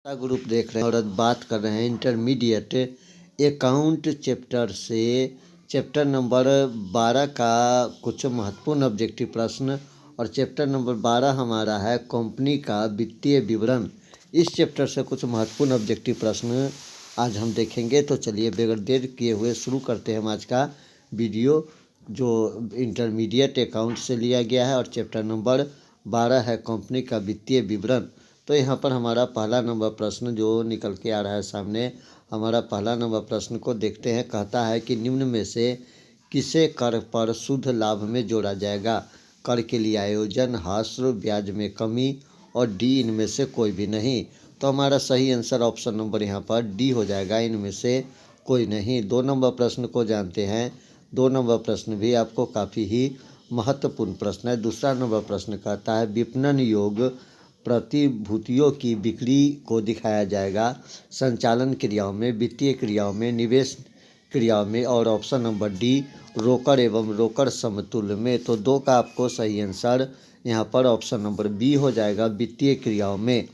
Group देख रहे हैं और बात कर रहे हैं इंटरमीडिएट अकाउंट चैप्टर से चैप्टर नंबर 12 का कुछ महत्वपूर्ण ऑब्जेक्टिव प्रश्न। और चैप्टर नंबर 12 हमारा है कंपनी का वित्तीय विवरण। इस चैप्टर से कुछ महत्वपूर्ण ऑब्जेक्टिव प्रश्न आज हम देखेंगे। तो चलिए बगैर देर किए हुए शुरू करते हैं हम आज का वीडियो, जो इंटरमीडिएट अकाउंट से लिया गया है और चैप्टर नंबर 12 है कंपनी का वित्तीय विवरण। तो यहाँ पर हमारा पहला नंबर प्रश्न जो निकल के आ रहा है सामने, हमारा पहला नंबर प्रश्न को देखते हैं। कहता है कि निम्न में से किसे कर पर शुद्ध लाभ में जोड़ा जाएगा? कर के लिए आयोजन, हास्य, ब्याज में कमी और डी इनमें से कोई भी नहीं। तो हमारा सही आंसर ऑप्शन नंबर यहाँ पर डी हो जाएगा, इनमें से कोई नहीं। 2 नंबर प्रश्न को जानते हैं। 2 नंबर प्रश्न भी आपको काफ़ी ही महत्वपूर्ण प्रश्न है। दूसरा नंबर प्रश्न कहता है विपणन योग प्रतिभूतियों की बिक्री को दिखाया जाएगा संचालन क्रियाओं में, वित्तीय क्रियाओं में, निवेश क्रियाओं में और ऑप्शन नंबर डी रोकड़ एवं रोकड़ समतुल्य में। तो 2 का आपको सही आंसर यहाँ पर ऑप्शन नंबर बी हो जाएगा, वित्तीय क्रियाओं में।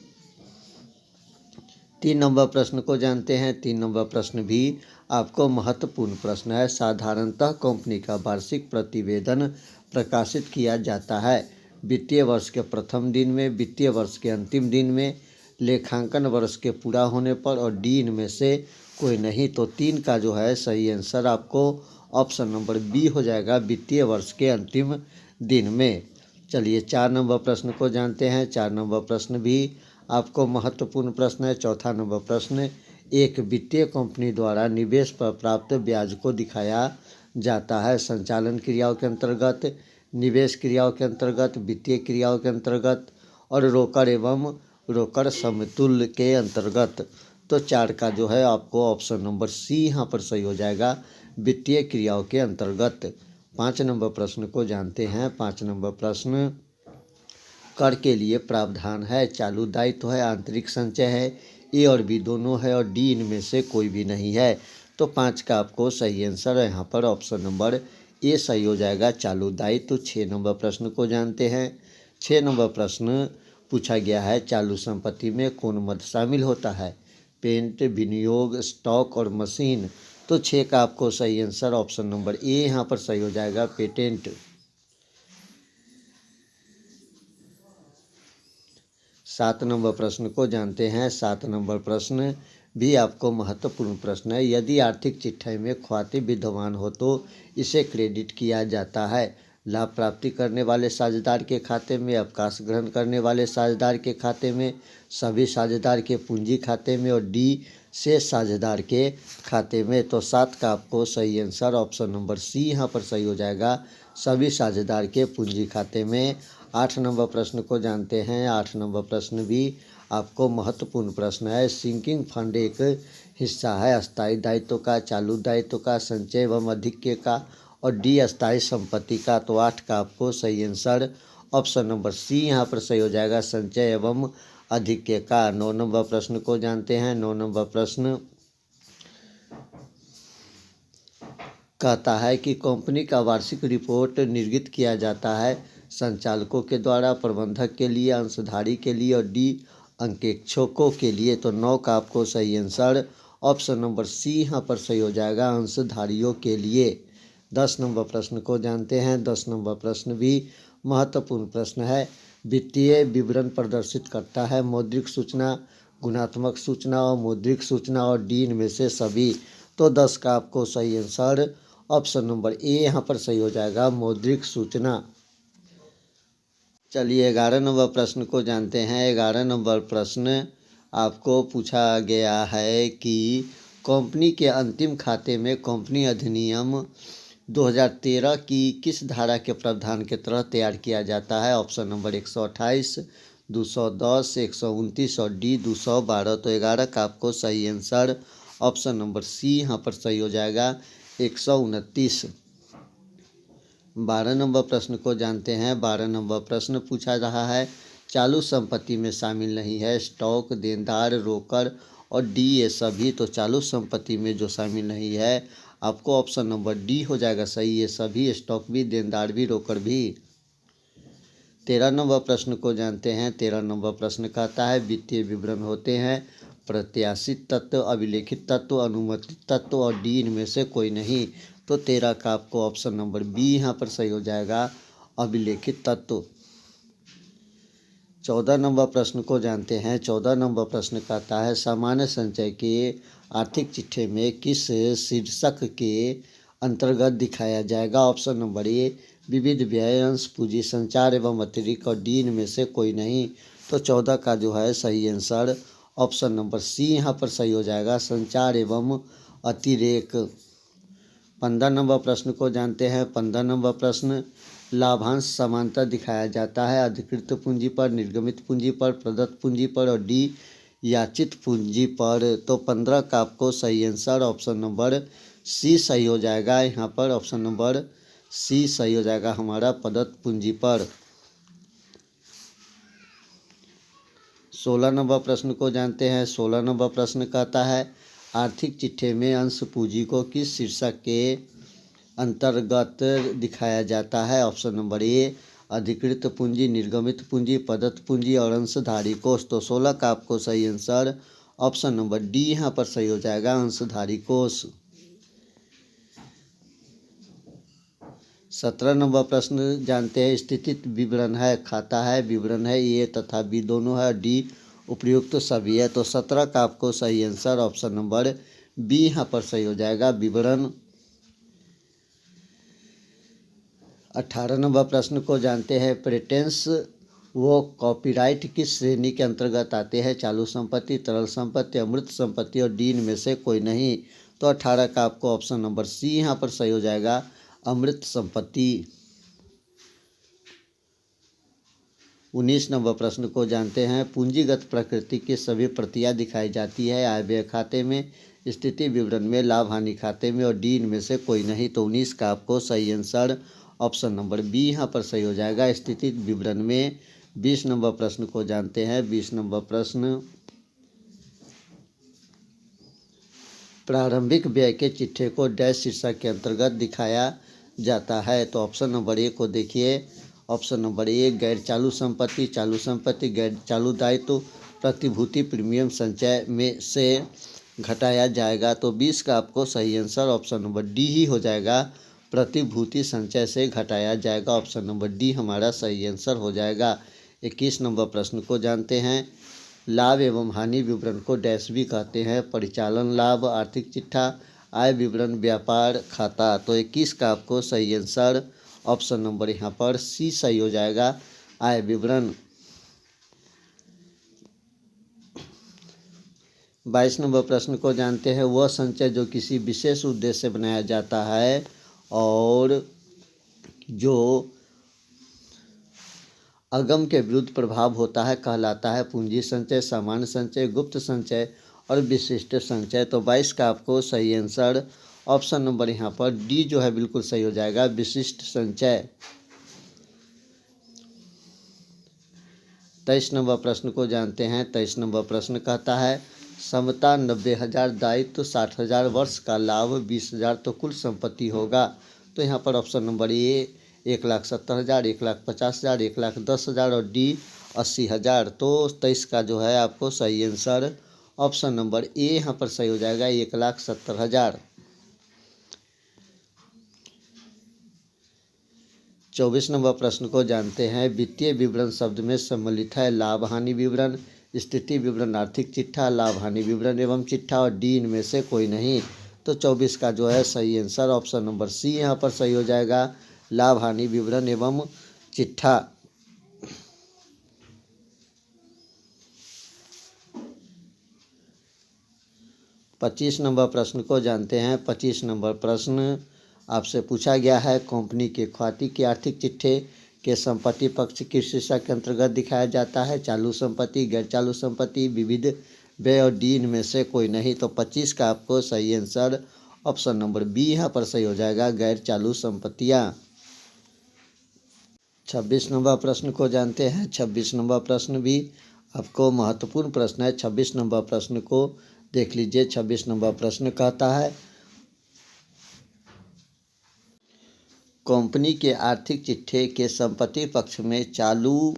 3 नंबर प्रश्न को जानते हैं। 3 नंबर प्रश्न भी आपको महत्वपूर्ण प्रश्न है। साधारणतः कंपनी का वार्षिक प्रतिवेदन प्रकाशित किया जाता है वित्तीय वर्ष के प्रथम दिन में, वित्तीय वर्ष के अंतिम दिन में, लेखांकन वर्ष के पूरा होने पर और डी इनमें से कोई नहीं। तो 3 का जो है सही आंसर आपको ऑप्शन नंबर बी हो जाएगा, वित्तीय वर्ष के अंतिम दिन में। चलिए 4 नंबर प्रश्न को जानते हैं। 4 नंबर प्रश्न भी आपको महत्वपूर्ण प्रश्न है। चौथा नंबर प्रश्न, एक वित्तीय कंपनी द्वारा निवेश पर प्राप्त ब्याज को दिखाया जाता है संचालन क्रियाओं के अंतर्गत, निवेश क्रियाओं के अंतर्गत, वित्तीय क्रियाओं के अंतर्गत और रोकड़ एवं रोकड़ समतुल्य के अंतर्गत। तो 4 का जो है आपको ऑप्शन नंबर सी यहाँ पर सही हो जाएगा, वित्तीय क्रियाओं के अंतर्गत। 5 नंबर प्रश्न को जानते हैं। 5 नंबर प्रश्न, कर के लिए प्रावधान है, चालू दायित्व है, आंतरिक संचय है, ए और बी दोनों है और डी इनमें से कोई भी नहीं है। तो 5 का आपको सही आंसर है यहाँ पर ऑप्शन नंबर ए सही हो जाएगा, चालू दायित्व। 6 नंबर प्रश्न को जानते हैं। 6 नंबर प्रश्न पूछा गया है चालू संपत्ति में कौन मद शामिल होता है? पेंट, विनियोग, स्टॉक और मशीन। तो 6 का आपको सही आंसर ऑप्शन नंबर ए यहाँ पर सही हो जाएगा, पेटेंट। 7 नंबर प्रश्न को जानते हैं। 7 नंबर प्रश्न भी आपको महत्वपूर्ण प्रश्न है। यदि आर्थिक चिट्ठी में ख्वाती विद्यमान हो तो इसे क्रेडिट किया जाता है लाभ प्राप्ति करने वाले साझेदार के खाते में, अवकाश ग्रहण करने वाले साझेदार के खाते में, सभी साझेदार के पूंजी खाते में और डी शेष साझेदार के खाते में। तो 7 का आपको सही आंसर ऑप्शन नंबर सी यहाँ पर सही हो जाएगा, सभी साझेदार के पूंजी खाते में। 8 नंबर प्रश्न को जानते हैं। 8 नंबर प्रश्न भी आपको महत्वपूर्ण प्रश्न है। सिंकिंग फंड एक हिस्सा है अस्थायी दायित्व का, चालू दायित्व का, संचय एवं अधिक्य का और डी अस्थायी संपत्ति का। तो 8 का आपको सही आंसर ऑप्शन नंबर सी यहाँ पर सही हो जाएगा, संचय एवं अधिक्य का। 9 नंबर प्रश्न को जानते हैं। 9 नंबर प्रश्न कहता है कि कंपनी का वार्षिक रिपोर्ट निर्गत किया जाता है संचालकों के द्वारा, प्रबंधक के लिए, अंशधारी के लिए और डी अंकेक्षकों के लिए। तो 9 का आपको सही आंसर ऑप्शन नंबर सी यहाँ पर सही हो जाएगा, अंशधारियों के लिए। 10 नंबर प्रश्न को जानते हैं। 10 नंबर प्रश्न भी महत्वपूर्ण प्रश्न है। वित्तीय विवरण प्रदर्शित करता है मौद्रिक सूचना, गुणात्मक सूचना और मौद्रिक सूचना और डी इनमें से सभी। तो 10 का आपको सही आंसर ऑप्शन नंबर ए यहाँ पर सही हो जाएगा, मौद्रिक सूचना। चलिए 11 नंबर प्रश्न को जानते हैं। 11 नंबर प्रश्न आपको पूछा गया है कि कंपनी के अंतिम खाते में कंपनी अधिनियम 2013 की किस धारा के प्रावधान के तहत तैयार किया जाता है? ऑप्शन नंबर 128, 210, 129 और डी 212। तो 11 का आपको सही आंसर ऑप्शन नंबर सी यहाँ पर सही हो जाएगा, 129। 12 नंबर प्रश्न को जानते हैं। 12 नंबर प्रश्न पूछा रहा है चालू संपत्ति में शामिल नहीं है स्टॉक, देनदार, रोकड़ और डी ये सभी। तो चालू संपत्ति में जो शामिल नहीं है आपको ऑप्शन नंबर डी हो जाएगा सही, ये सभी, स्टॉक भी, देनदार भी, रोकड़ भी। 13 नंबर प्रश्न को जानते हैं। 13 नंबर प्रश्न कहता है वित्तीय विवरण होते हैं प्रत्याशित तत्व, अभिलेखित तत्व, अनुमानित तत्व और डी इनमें से कोई नहीं। तो 13 का आपको ऑप्शन नंबर बी यहाँ पर सही हो जाएगा, अभिलेखित तत्व। 14 नंबर प्रश्न को जानते हैं। 14 नंबर प्रश्न कहता है सामान्य संचय के आर्थिक चिट्ठे में किस शीर्षक के अंतर्गत दिखाया जाएगा। ऑप्शन नंबर ए विविध व्यय, अंश, पूंजी, संचार एवं अतिरिक्त और डी में से कोई नहीं। तो 14 का जो है सही आंसर ऑप्शन नंबर सी यहाँ पर सही हो जाएगा, संचार एवं अतिरेक। 15 नंबर प्रश्न को जानते हैं। 15 नंबर प्रश्न लाभांश समांतर दिखाया जाता है अधिकृत पूंजी पर, निर्गमित पूंजी पर, प्रदत्त पूंजी पर और डी याचित पूंजी पर। तो 15 का आपको सही आंसर ऑप्शन नंबर सी सही हो जाएगा। यहाँ पर ऑप्शन नंबर सी सही हो जाएगा हमारा, प्रदत्त पूंजी पर। 16 नंबर प्रश्न को जानते हैं। 16 नंबर प्रश्न कहता है आर्थिक चिट्ठे में अंश पूंजी को किस शीर्षक के अंतर्गत दिखाया जाता है। ऑप्शन नंबर ए अधिकृत पूंजी, निर्गमित पूंजी, प्रदत्त पूंजी और अंशधारी कोष। तो 16 का आपको सही आंसर ऑप्शन नंबर डी यहाँ पर सही हो जाएगा, अंशधारी कोष। 17 नंबर प्रश्न जानते हैं स्थिति विवरण है, खाता है, विवरण है, ए तथा बी दोनों है, डी उपयुक्त सभी है। तो 17 का आपको सही आंसर ऑप्शन नंबर बी यहाँ पर सही हो जाएगा, विवरण। 18 नंबर प्रश्न को जानते हैं पेटेंट्स वो कॉपीराइट किस श्रेणी के अंतर्गत आते हैं। चालू संपत्ति, तरल संपत्ति, अमूर्त संपत्ति और डी में से कोई नहीं। तो 18 का आपको ऑप्शन नंबर सी यहाँ पर सही हो जाएगा, अमूर्त संपत्ति। 19 नंबर प्रश्न को जानते हैं पूंजीगत प्रकृति की सभी प्रतियां दिखाई जाती है आय व्यय खाते में, स्थिति विवरण में, लाभ हानि खाते में और डी में से कोई नहीं। तो 19 का आपको सही आंसर ऑप्शन नंबर बी यहाँ पर सही हो जाएगा, स्थिति विवरण में। 20 नंबर प्रश्न को जानते हैं। 20 नंबर प्रश्न प्रारंभिक व्यय के चिट्ठे को डैश शीर्षक के अंतर्गत दिखाया जाता है। तो ऑप्शन नंबर ए को देखिए, ऑप्शन नंबर ए गैर चालू संपत्ति, चालू संपत्ति, गैर चालू दायित्व, प्रतिभूति, प्रीमियम संचय में से घटाया जाएगा। तो 20 का आपको सही आंसर ऑप्शन नंबर डी ही हो जाएगा, प्रतिभूति संचय से घटाया जाएगा। ऑप्शन नंबर डी हमारा सही आंसर हो जाएगा। 21 नंबर प्रश्न को जानते हैं लाभ एवं हानि विवरण को डैश भी कहते हैं, परिचालन लाभ, आर्थिक चिट्ठा, आय विवरण, व्यापार खाता। तो 21 का आपको सही आंसर ऑप्शन नंबर यहाँ पर सी सही हो जाएगा, आय विवरण। 22 नंबर प्रश्न को जानते हैं वह संचय जो किसी विशेष उद्देश्य से बनाया जाता है और जो अगम के विरुद्ध प्रभाव होता है कहलाता है पूंजी संचय, सामान्य संचय, गुप्त संचय और विशिष्ट संचय। तो 22 का आपको सही आंसर ऑप्शन नंबर यहाँ पर डी जो है बिल्कुल सही हो जाएगा, विशिष्ट संचय। 23 नंबर प्रश्न को जानते हैं। 23 नंबर प्रश्न कहता है समता 90,000 दायित्व 60,000 वर्ष का लाभ 20,000 तो कुल संपत्ति होगा। तो यहाँ पर ऑप्शन नंबर ए 1,70,000, 1,50,000, 1,10,000 और डी 80,000। तो 23 का जो है आपको सही आंसर ऑप्शन नंबर ए यहाँ पर सही हो जाएगा, 1,70,000। 24 नंबर प्रश्न को जानते हैं वित्तीय विवरण शब्द में सम्मिलित है लाभ हानि विवरण, स्थिति विवरण, आर्थिक चिट्ठा, लाभ हानि विवरण एवं चिट्ठा और डी इनमें से कोई नहीं। तो 24 का जो है सही आंसर ऑप्शन नंबर सी यहाँ पर सही हो जाएगा, लाभ हानि विवरण एवं चिट्ठा। 25 नंबर प्रश्न को जानते हैं। 25 नंबर प्रश्न आपसे पूछा गया है कंपनी के ख्याति के आर्थिक चिट्ठे के संपत्ति पक्ष किस शीर्षक के अंतर्गत दिखाया जाता है। चालू संपत्ति, गैर चालू संपत्ति, विविध व्यय और डी इनमें से कोई नहीं। तो 25 का आपको सही आंसर ऑप्शन नंबर बी यहाँ पर सही हो जाएगा, गैर चालू संपत्तियाँ। 26 नंबर प्रश्न को जानते हैं। 26 नंबर प्रश्न भी आपको महत्वपूर्ण प्रश्न है। 26 नंबर प्रश्न को देख लीजिए। 26 नंबर प्रश्न कहता है कंपनी के आर्थिक चिट्ठे के संपत्ति पक्ष में चालू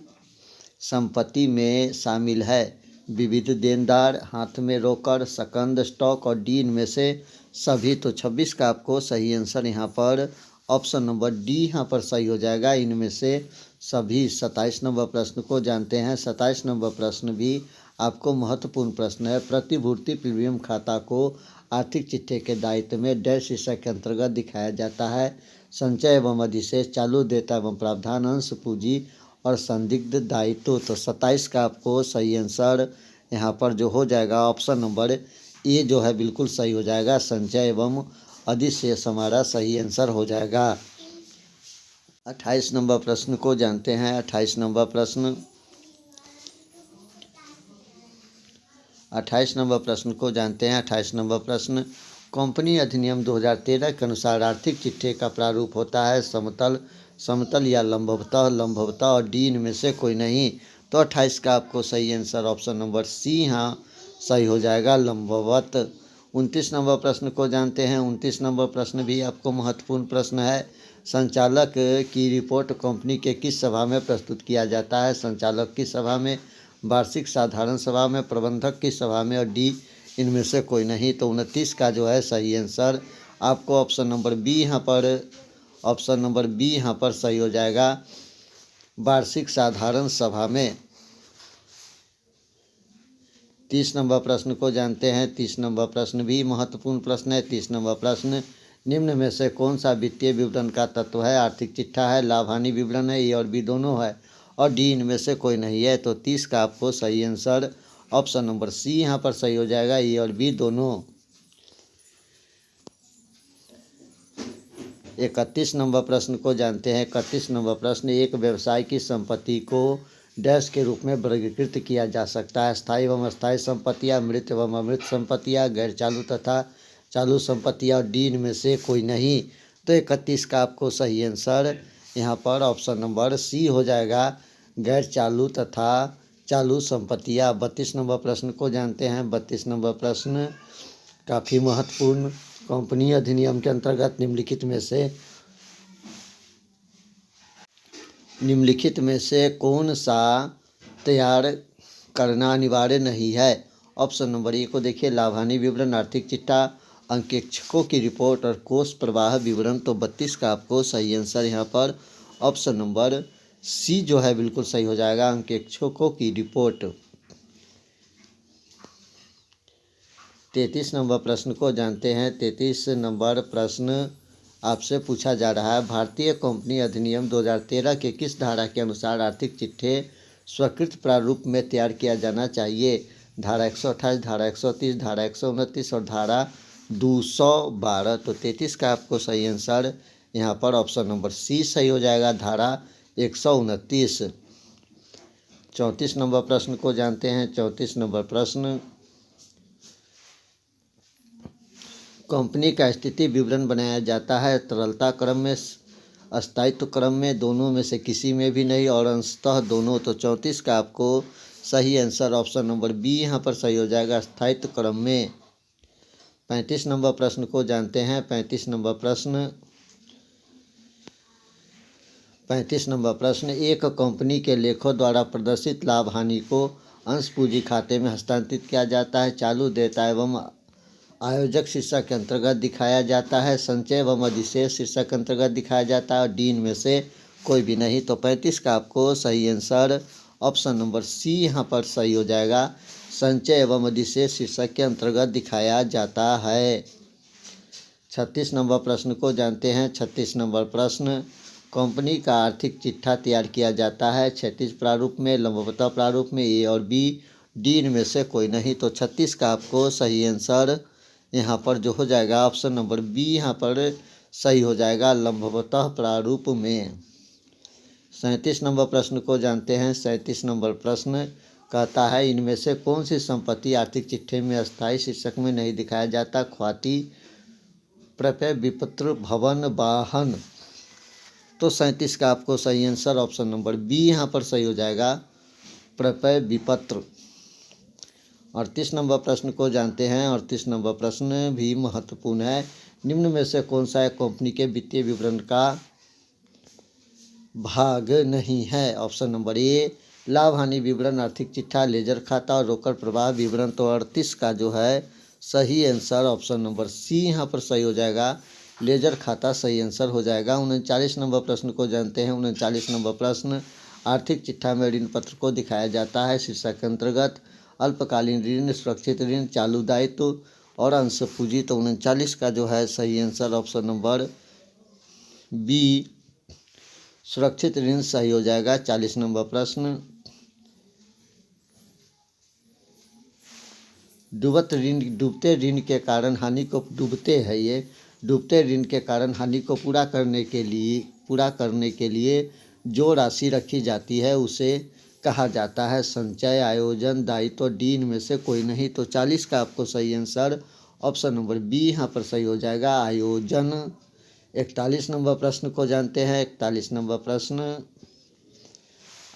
संपत्ति में शामिल है विविध देनदार, हाथ में रोकड़, सकंद, स्टॉक और डी इनमें से सभी। तो 26 का आपको सही आंसर यहाँ पर ऑप्शन नंबर डी यहाँ पर सही हो जाएगा, इनमें से सभी। 27 नंबर प्रश्न को जानते हैं। 27 नंबर प्रश्न भी आपको महत्वपूर्ण प्रश्न है। प्रतिभूति प्रीमियम खाता को आर्थिक चिट्ठे के दायित्व में डैश शीर्षक के अंतर्गत दिखाया जाता है। संचय एवं अधिशेष, चालू देयता एवं प्रावधान, अंश पूंजी और संदिग्ध दायित्व। तो 27 का आपको सही आंसर यहाँ पर जो हो जाएगा ऑप्शन नंबर ए जो है बिल्कुल सही हो जाएगा। संचय एवं अधिशेष हमारा सही आंसर हो जाएगा। 28 नंबर प्रश्न को जानते हैं। 28 नंबर प्रश्न 28 नंबर प्रश्न को जानते हैं। 28 नंबर प्रश्न कंपनी अधिनियम 2013 के अनुसार आर्थिक चिट्ठे का प्रारूप होता है समतल, समतल या लंबवतः, लंबवतः और डी इनमें से कोई नहीं। तो 28 का आपको सही आंसर ऑप्शन नंबर सी यहाँ सही हो जाएगा, लंबवत। 29 नंबर प्रश्न को जानते हैं। 29 नंबर प्रश्न भी आपको महत्वपूर्ण प्रश्न है। संचालक की रिपोर्ट कंपनी के किस सभा में प्रस्तुत किया जाता है? संचालक की सभा में, वार्षिक साधारण सभा में, प्रबंधक की सभा में और डी इनमें से कोई नहीं। तो 29 का जो है सही आंसर आपको ऑप्शन नंबर बी यहाँ पर ऑप्शन नंबर बी यहाँ पर सही हो जाएगा, वार्षिक साधारण सभा में। 30 नंबर प्रश्न को जानते हैं। 30 नंबर प्रश्न भी महत्वपूर्ण प्रश्न है। 30 नंबर प्रश्न निम्न में से कौन सा वित्तीय विवरण का तत्व है? आर्थिक चिट्ठा है, लाभ हानि विवरण है, ए और बी दोनों है और डी इनमें से कोई नहीं है। तो 30 का आपको सही आंसर ऑप्शन नंबर सी यहाँ पर सही हो जाएगा, ए और बी दोनों। 31 नंबर प्रश्न को जानते हैं। 31 नंबर प्रश्न एक व्यवसाय की संपत्ति को डैश के रूप में वर्गीकृत किया जा सकता है? स्थायी एवं अस्थायी संपत्तियाँ, मृत एवं अमृत संपत्तियाँ, गैर चालू तथा चालू संपत्तियाँ और डी इनमें से कोई नहीं। तो 31 का आपको सही आंसर यहाँ पर ऑप्शन नंबर सी हो जाएगा, गैर चालू तथा चालू संपत्तियाँ। 32 नंबर प्रश्न को जानते हैं। 32 नंबर प्रश्न काफ़ी महत्वपूर्ण। कंपनी अधिनियम के अंतर्गत निम्नलिखित में से कौन सा तैयार करना अनिवार्य नहीं है? ऑप्शन नंबर ए को देखिए, लाभ हानि विवरण, आर्थिक चिट्ठा, अंकेक्षकों की रिपोर्ट और कोष प्रवाह विवरण। तो 32 का आपको सही आंसर यहाँ पर ऑप्शन नंबर सी जो है बिल्कुल सही हो जाएगा, अंकेक्षकों की रिपोर्ट। 33 नंबर प्रश्न को जानते हैं। 33 नंबर प्रश्न आपसे पूछा जा रहा है, भारतीय कंपनी अधिनियम 2013 के किस धारा के अनुसार आर्थिक चिट्ठे स्वीकृत प्रारूप में तैयार किया जाना चाहिए? धारा 128, धारा 130, धारा 129 और धारा 212। तो 33 का आपको सही आंसर यहाँ पर ऑप्शन नंबर सी सही हो जाएगा, धारा 129। 34 नंबर प्रश्न को जानते हैं। 34 नंबर प्रश्न कंपनी का स्थिति विवरण बनाया जाता है तरलता क्रम में, स्थायित्व क्रम में, दोनों में से किसी में भी नहीं और अंशतः दोनों। तो 34 का आपको सही आंसर ऑप्शन नंबर बी यहाँ पर सही हो जाएगा, स्थायित्व क्रम में। 35 नंबर प्रश्न को जानते हैं। 35 नंबर प्रश्न एक कंपनी के लेखों द्वारा प्रदर्शित लाभ हानि को अंश पूंजी खाते में हस्तांतरित किया जाता है, चालू देयता एवं आयोजक शीर्षक के अंतर्गत दिखाया जाता है, संचय एवं अधिशेष शीर्षक के अंतर्गत दिखाया जाता है और डी इनमें से कोई भी नहीं। तो 35 का आपको सही आंसर ऑप्शन नंबर सी यहाँ पर सही हो जाएगा, संचय एवं अधिशेष शीर्षक के अंतर्गत दिखाया जाता है। 36 नंबर प्रश्न को जानते हैं। 36 नंबर प्रश्न कंपनी का आर्थिक चिट्ठा तैयार किया जाता है क्षैतिज प्रारूप में, लंबवत प्रारूप में, ए और बी, डी इनमें से कोई नहीं। तो 36 का आपको सही आंसर यहाँ पर जो हो जाएगा ऑप्शन नंबर बी यहाँ पर सही हो जाएगा, लंबवतः प्रारूप में। 37 नंबर प्रश्न को जानते हैं। 37 नंबर प्रश्न कहता है इनमें से कौन सी संपत्ति आर्थिक चिट्ठे में अस्थायी शीर्षक में नहीं दिखाया जाता? ख्याति, प्रत्यय विपत्र, भवन, वाहन। तो 37 का आपको सही आंसर ऑप्शन नंबर बी यहाँ पर सही हो जाएगा, प्रत्यय विपत्र। 38 नंबर प्रश्न को जानते हैं। 38 नंबर प्रश्न भी महत्वपूर्ण है। निम्न में से कौन सा एक कंपनी के वित्तीय विवरण का भाग नहीं है। ऑप्शन नंबर ए लाभ हानि विवरण, आर्थिक चिट्ठा, लेजर खाता और रोकड़ प्रवाह विवरण। तो 38 का जो है सही आंसर ऑप्शन नंबर सी यहाँ पर सही हो जाएगा। लेजर खाता सही आंसर हो जाएगा। 39 नंबर प्रश्न को जानते हैं। 39 नंबर प्रश्न, आर्थिक चिट्ठा में ऋण पत्र को दिखाया जाता है शीर्षक के अंतर्गत अल्पकालीन ऋण, सुरक्षित ऋण, चालू दायित्व और अंश पूंजी। तो 39 का जो है सही आंसर ऑप्शन नंबर बी सुरक्षित ऋण सही हो जाएगा। 40 नंबर प्रश्न, डूबते ऋण के कारण हानि को डूबते ऋण के कारण हानि को पूरा करने के लिए जो राशि रखी जाती है उसे कहा जाता है संचय, आयोजन, दायित्व। डी इनमें से कोई नहीं। तो 40 का आपको सही आंसर ऑप्शन नंबर बी यहाँ पर सही हो जाएगा, आयोजन। 41 नंबर प्रश्न को जानते हैं। 41 नंबर प्रश्न,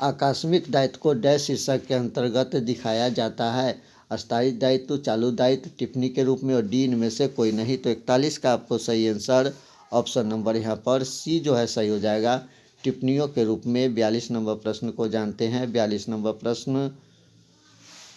आकस्मिक दायित्व को डैश शीर्षक के अंतर्गत दिखाया जाता है अस्थायी दायित्व, चालू दायित्व, टिप्पणी के रूप में और डी इनमें से कोई नहीं। तो 41 का आपको सही आंसर ऑप्शन नंबर यहाँ पर सी जो है सही हो जाएगा, टिप्पणियों के रूप में। 42 नंबर प्रश्न को जानते हैं। 42 नंबर प्रश्न,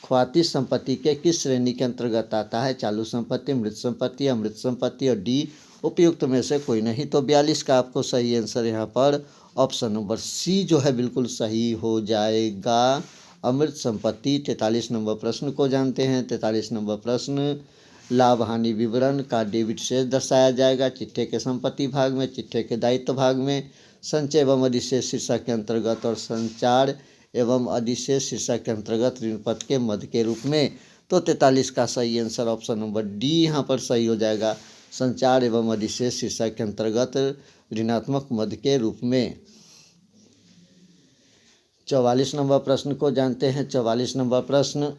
ख्वाती संपत्ति के किस श्रेणी के अंतर्गत आता है चालू संपत्ति, मृत संपत्ति, अमृत संपत्ति और डी उपयुक्त में से कोई नहीं। तो 42 का आपको सही आंसर यहाँ पर ऑप्शन नंबर सी जो है बिल्कुल सही हो जाएगा, अमृत संपत्ति। 43 नंबर प्रश्न को जानते हैं। 43 नंबर प्रश्न, लाभ हानि विवरण का डेबिट शेष दर्शाया जाएगा चिट्ठे के संपत्ति भाग में, चिट्ठे के दायित्व भाग में, संचय एवं अधिशेष शीर्षक के अंतर्गत और संचार एवं अधिशेष शीर्षक के अंतर्गत ऋण पत्र के मद के रूप में। तो 43 का सही आंसर ऑप्शन नंबर डी यहाँ पर सही हो जाएगा, संचार एवं अधिशेष शीर्षक के अंतर्गत ऋणात्मक मद के रूप में। 44 नंबर प्रश्न को जानते हैं। 44 नंबर प्रश्न,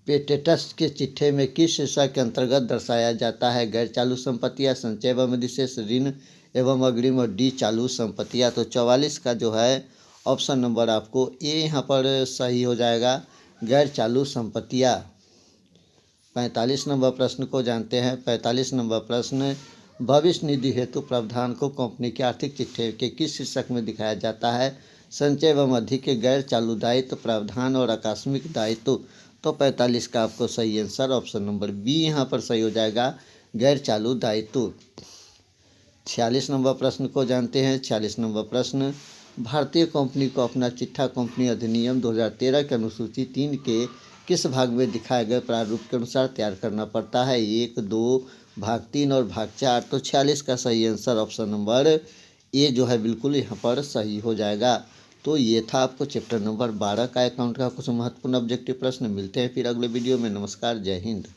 पेटेंट्स के चिट्ठे में किस शीर्षक के अंतर्गत दर्शाया जाता है गैर चालू संपत्तियां, संचय एवं अधिशेष, ऋण एवं अग्रिम और डी चालू संपत्तियां। तो 44 का जो है ऑप्शन नंबर आपको ए यहाँ पर सही हो जाएगा, गैर चालू संपत्तियां। 45 नंबर प्रश्न को जानते हैं। 45 नंबर प्रश्न, भविष्य निधि हेतु प्रावधान को कंपनी के आर्थिक चिट्ठे के किस शीर्षक में दिखाया जाता है संचय एवं अधिक, गैर चालू दायित्व, प्रावधान और आकस्मिक दायित्व। तो 45 का आपको सही आंसर ऑप्शन नंबर बी यहाँ पर सही हो जाएगा, गैर चालू दायित्व। 46 नंबर प्रश्न को जानते हैं। 46 नंबर प्रश्न, भारतीय कंपनी को अपना चिट्ठा कंपनी अधिनियम 2013 के अनुसूची 3 के किस भाग में दिखाए गए प्रारूप के अनुसार तैयार करना पड़ता है 1, 2, भाग 3 और भाग 4। तो 46 का सही आंसर ऑप्शन नंबर ए जो है बिल्कुल यहाँ पर सही हो जाएगा। तो ये था आपको चैप्टर नंबर 12 का अकाउंट का कुछ महत्वपूर्ण ऑब्जेक्टिव प्रश्न। मिलते हैं फिर अगले वीडियो में। नमस्कार, जय हिंद।